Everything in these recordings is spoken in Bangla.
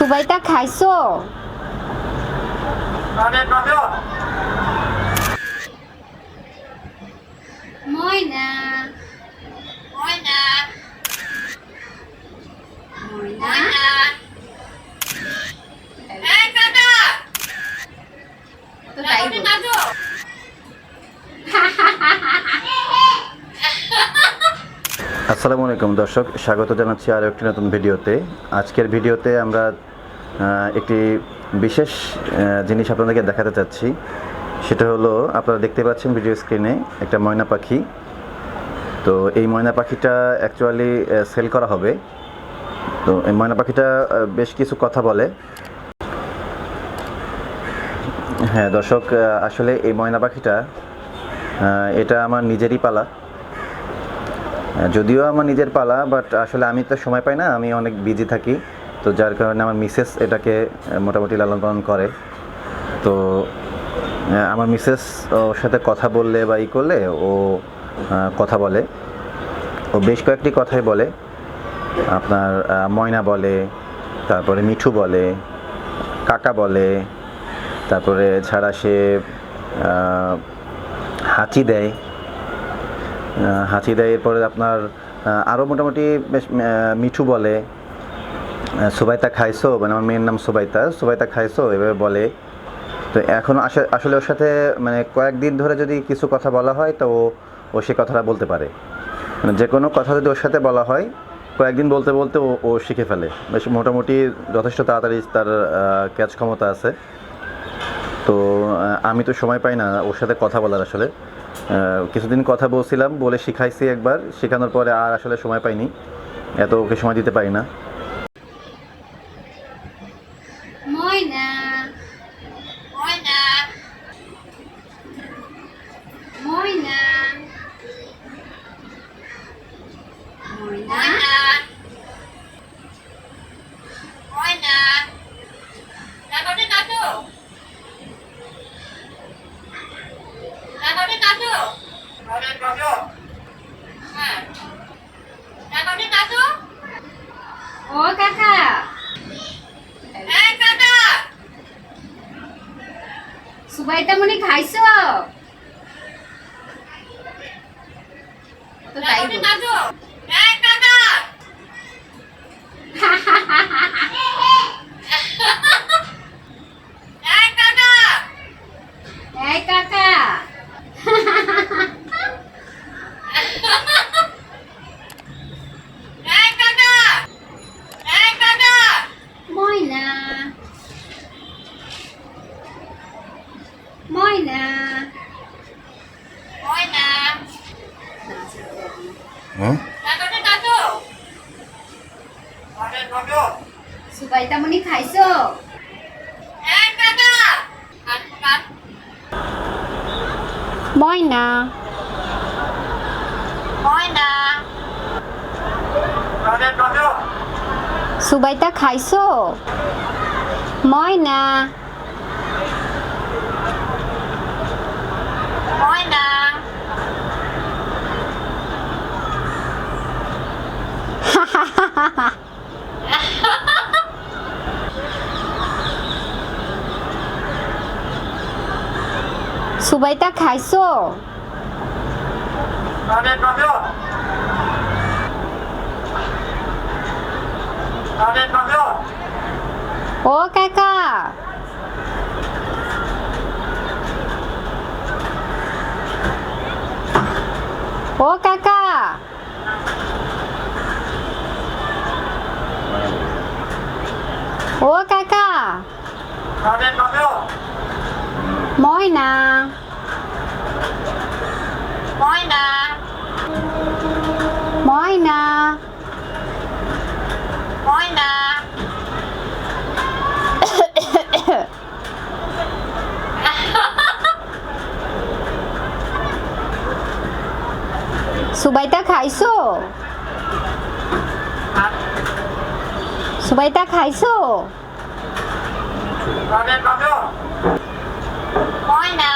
সুবাইতা খাইছো? ময়না ময়না ময়না এই কাকা তো তাই বল। আসসালামু আলাইকুম দর্শক, স্বাগত জানাচ্ছি আরও একটি নতুন ভিডিওতে। আজকের ভিডিওতে আমরা একটি বিশেষ জিনিস আপনাদেরকে দেখাতে চাচ্ছি। সেটা হলো, আপনারা দেখতে পাচ্ছেন ভিডিও স্ক্রিনে একটা ময়না পাখি। তো এই ময়না পাখিটা অ্যাকচুয়ালি সেল করা হবে। তো এই ময়না পাখিটা বেশ কিছু কথা বলে। হ্যাঁ দর্শক, আসলে এই ময়না পাখিটা এটা আমার নিজেরই পালা। যদিও আমার নিজের পালা, বাট আসলে আমি তো সময় পাই না, আমি অনেক বিজি থাকি। তো যার কারণে আমার মিসেস এটাকে মোটামুটি লালন পালন করে। তো আমার মিসেস ওর সাথে কথা বললে বা ই করলে ও কথা বলে। ও বেশ কয়েকটি কথাই বলে। আপনার ময়না বলে, তারপরে মিঠু বলে, কাকা বলে, তারপরে ছাড়া সে হাঁচি দেয়। এরপরে আপনার আরও মোটামুটি বেশ মিঠু বলে। সুবাইতা খাইছো, মানে আমার মেয়ের নাম সুবাইতা খাইছো এভাবে বলে। তো এখন আসলে ওর সাথে মানে কয়েকদিন ধরে যদি কিছু কথা বলা হয় তো ও সে কথাটা বলতে পারে। মানে যে কোনো কথা যদি ওর সাথে বলা হয়, কয়েকদিন বলতে বলতে ও শিখে ফেলে। বেশ মোটামুটি যথেষ্ট তাড়াতাড়ি তার ক্যাচ ক্ষমতা আছে। তো আমি তো সময় পাই না ওর সাথে কথা বলার। আসলে কিছুদিন কথা বলছিলাম, বলে শিখাইছি একবার, শেখানোর পরে আর আসলে সময় পাইনি, এত ওকে সময় দিতে পারি না। ময়না ময়না ময়না ময়না ময়না রাগনে কাটো রাগনে কাটো হ্যাঁ রাগনে কাটো। ও কাকা এই কাকা সুবাইতা মনে খাইছো? তো তাই বল। এই কাকা এই কাকা এই কাকা এই কাকা এই কাকা ময়না ময়না ময়না সুবাইতা মনি খাইছো? ময়না ময়না সুবাইতা খাইছো? ময়না ময়না সুবাইতা খাইছো? ও কাকা ও কাকা ও কাকা ময়না ময়না ময়না ময়না সুবাইতা খাইছো? সুবাইতা খাইছো? ময়না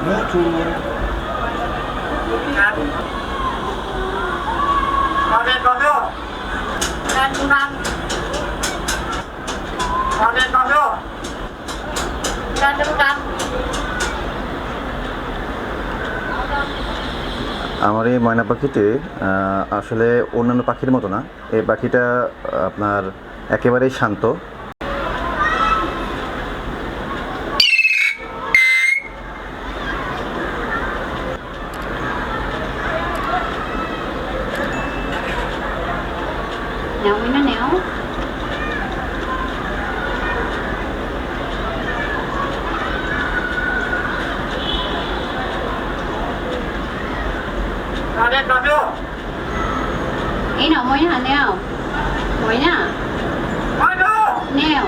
মিঠু। আমার এই ময়না পাখিটি আসলে অন্যান্য পাখির মতো না। এই পাখিটা আপনার একেবারেই শান্ত। Nào mới nó néo. Ý nào mới hả neo? Mới nè. Neo.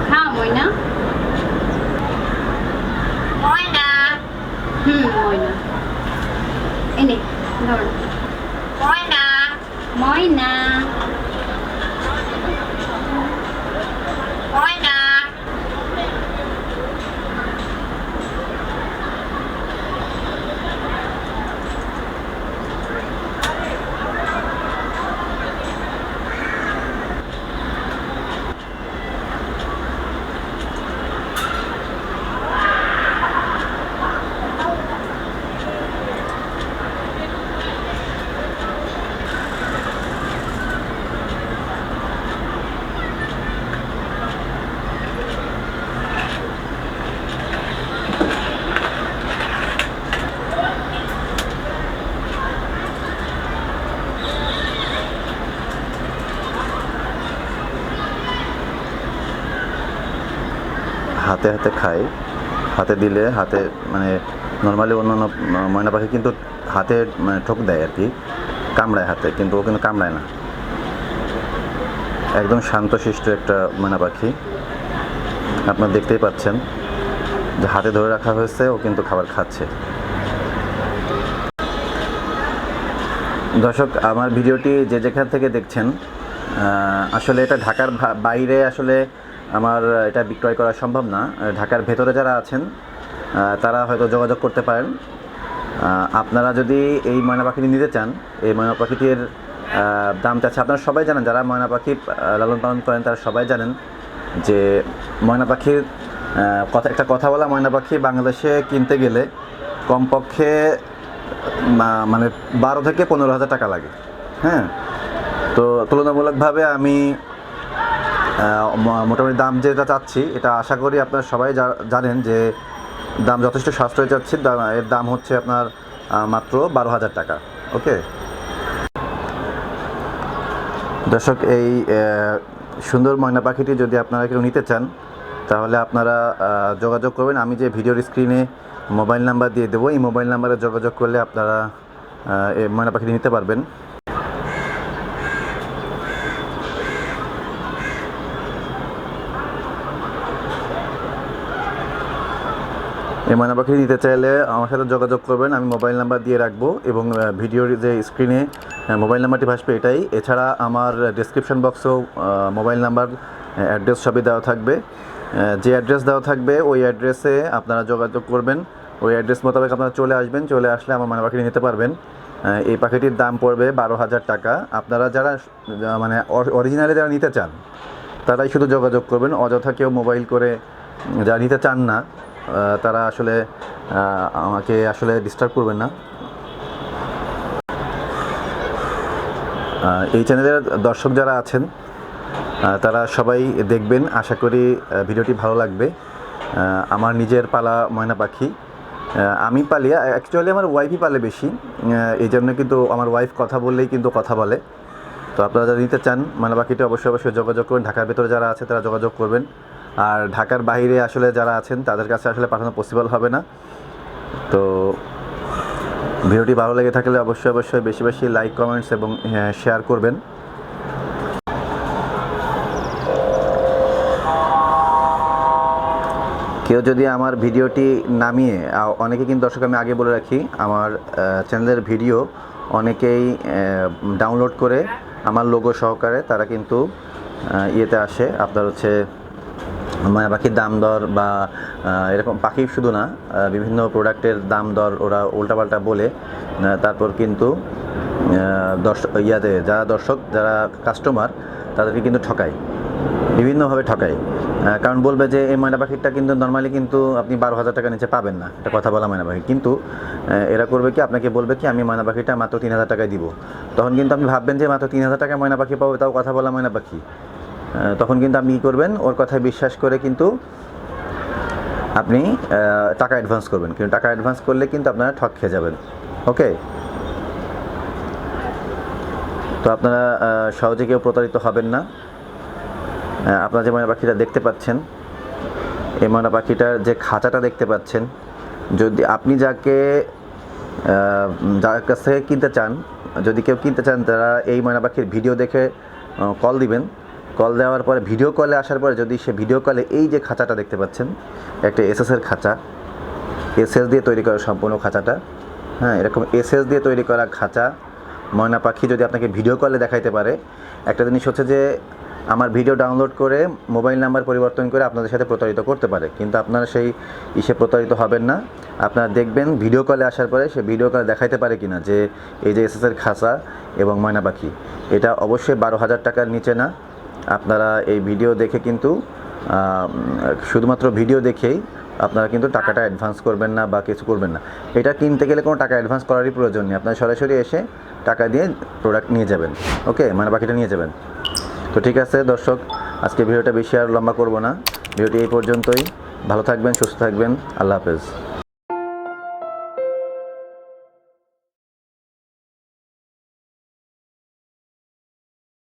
Khao mới nè. Mới nè. Mới nè. Ini. Rồi. Mới nè. Mới nè. Mới nè. হাতে হাতে খায়, হাতে দিলে হাতে মানে নর্মালি অন্যান্য ময়না পাখি কিন্তু হাতে মানে ঠোক দেয় আর কি, কামড়ায় হাতে, কিন্তু ও কিন্তু কামড়ায় না। একদম শান্তশিষ্ট একটা ময়না পাখি। আপনারা দেখতেই পাচ্ছেন যে হাতে ধরে রাখা হয়েছে, ও কিন্তু খাবার খাচ্ছে। দর্শক, আমার ভিডিওটি যে যেখান থেকে দেখছেন, আসলে এটা ঢাকার বাইরে আসলে আমার এটা বিক্রয় করা সম্ভব না। ঢাকার ভেতরে যারা আছেন তারা হয়তো যোগাযোগ করতে পারেন। আপনারা যদি এই ময়না পাখিটি নিতে চান, এই ময়না পাখিটির দাম চাচ্ছে, আপনারা সবাই জানেন, যারা ময়না পাখি লালন পালন করেন তারা সবাই জানেন যে ময়না পাখির একটা কথা বলা, ময়না পাখি বাংলাদেশে কিনতে গেলে কমপক্ষে মানে 12 থেকে 15,000 টাকা লাগে। হ্যাঁ, তো তুলনামূলকভাবে আমি মোটামুটি দাম যেটা চাচ্ছি, এটা আশা করি আপনারা সবাই জানেন যে দাম যথেষ্ট সাশ্রয় চাচ্ছি। এর দাম হচ্ছে আপনার মাত্র 12,000 টাকা। ওকে দর্শক, এই সুন্দর ময়না পাখিটি যদি আপনারা কেউ নিতে চান তাহলে আপনারা যোগাযোগ করবেন। আমি যে ভিডিওর স্ক্রিনে মোবাইল নাম্বার দিয়ে দেবো, এই মোবাইল নাম্বারে যোগাযোগ করলে আপনারা এই ময়না পাখিটি নিতে পারবেন। এই ময়না পাখি নিতে চাইলে আমার সাথে যোগাযোগ করবেন, আমি মোবাইল নাম্বার দিয়ে রাখবো এবং ভিডিওর যে স্ক্রিনে মোবাইল নাম্বারটি ভাসবে এটাই। এছাড়া আমার ডেসক্রিপশন বক্সেও মোবাইল নাম্বার, অ্যাড্রেস সবই দেওয়া থাকবে। যে অ্যাড্রেস দেওয়া থাকবে ওই অ্যাড্রেসে আপনারা যোগাযোগ করবেন, ওই অ্যাড্রেস মোতাবেক আপনারা চলে আসবেন। চলে আসলে আমার ময়না পাখিটি নিতে পারবেন। এই পাখিটির দাম পড়বে 12,000 টাকা। আপনারা যারা মানে অরিজিনালি যারা নিতে চান তারাই শুধু যোগাযোগ করবেন। অযথা কেউ মোবাইল করে যারা নিতে চান না তারা আসলে আমাকে আসলে ডিস্টার্ব করবেন না। এই চ্যানেলের দর্শক যারা আছেন তারা সবাই দেখবেন, আশা করি ভিডিওটি ভালো লাগবে। আমার নিজের পালা ময়না পাখি আমি পালি, অ্যাকচুয়ালি আমার ওয়াইফই পালে বেশি, এই জন্য কিন্তু আমার ওয়াইফ কথা বললেই কিন্তু কথা বলে। তো আপনারা যারা নিতে চান ময়না পাখিটি অবশ্যই যোগাযোগ করবেন। ঢাকার ভেতরে যারা আছে তারা যোগাযোগ করবেন, আর ঢাকার বাইরে আসলে যারা আছেন তাদের কাছে আসলে পাঠানো পসিবল হবে না। তো ভিডিওটি ভালো লেগে থাকলে অবশ্যই বেশি বেশি লাইক, কমেন্টস এবং শেয়ার করবেন। কেউ যদি আমার ভিডিওটি নামিয়ে, অনেকে কিন্তু দর্শক আমি আগে বলে রাখি, আমার চ্যানেলের ভিডিও অনেকেই ডাউনলোড করে আমার লোগো সহকারে তারা কিন্তু ইয়েতে আসে, আপনার হচ্ছে ময়না পাখির দাম দর বা এরকম পাখি শুধু না, বিভিন্ন প্রোডাক্টের দাম দর ওরা উল্টাপাল্টা বলে তারপর কিন্তু যারা দর্শক যারা কাস্টমার তাদেরকে কিন্তু ঠকায়, বিভিন্নভাবে ঠকায়। কারণ বলবে যে এই ময়না পাখিটা কিন্তু নর্মালি কিন্তু আপনি 12,000 টাকা নিচে পাবেন না, এটা কথা বলা ময়না পাখি। কিন্তু এরা করবে কি, আপনাকে বলবে কি আমি ময়না পাখিটা মাত্র 3,000 টাকায় দিব। তখন কিন্তু আপনি ভাববেন যে মাত্র 3,000 টাকায় ময়না পাখি পাবো, তাও কথা বলা ময়না পাখি। তখন কিন্তু আপনি কী করবেন, ওর কথায় বিশ্বাস করে কিন্তু আপনি টাকা অ্যাডভান্স করবেন। কিন্তু টাকা অ্যাডভান্স করলে কিন্তু আপনারা ঠক খেয়ে যাবেন। ওকে, তো আপনারা সহজে কেউ প্রতারিত হবেন না। আপনারা যে ময়না পাখিটা দেখতে পাচ্ছেন, এই ময়না পাখিটার যে খাঁচাটা দেখতে পাচ্ছেন, যদি আপনি যার কাছ থেকে কিনতে চান, যদি কেউ কিনতে চান, তারা এই ময়না পাখির ভিডিও দেখে কল দিবেন। কল দেওয়ার পরে ভিডিও কলে আসার পরে যদি সে ভিডিও কলে এই যে খাঁচাটা দেখতে পাচ্ছেন, একটা এসএসের খাঁচা, এসএস দিয়ে তৈরি করা সম্পূর্ণ খাঁচাটা, হ্যাঁ, এরকম এসএস দিয়ে তৈরি করা খাঁচা ময়না পাখি যদি আপনাকে ভিডিও কলে দেখাইতে পারে, একটা জিনিস হচ্ছে যে আমার ভিডিও ডাউনলোড করে মোবাইল নাম্বার পরিবর্তন করে আপনাদের সাথে প্রতারিত করতে পারে। কিন্তু আপনারা সেই প্রতারিত হবেন না। আপনারা দেখবেন ভিডিও কলে আসার পরে সে ভিডিও কলে দেখাইতে পারে কিনা যে এই যে এসএসের খাঁচা এবং ময়না পাখি, এটা অবশ্যই 12,000 টাকার নিচে না। আপনারা এই ভিডিও দেখে কিন্তু শুধুমাত্র ভিডিও দেখেই আপনারা কিন্তু টাকাটা অ্যাডভান্স করবেন না বা কিছু করবেন না। এটা কিনতে গেলে কোনো টাকা অ্যাডভান্স করারই প্রয়োজন নেই। আপনারা সরাসরি এসে টাকা দিয়ে প্রোডাক্ট নিয়ে যাবেন। ওকে, ময়না পাখিটা নিয়ে যাবেন। তো ঠিক আছে দর্শক, আজকে ভিডিওটা বেশি আর লম্বা করব না। ভিডিওটি এই পর্যন্তই। ভালো থাকবেন, সুস্থ থাকবেন। আল্লাহ হাফেজ।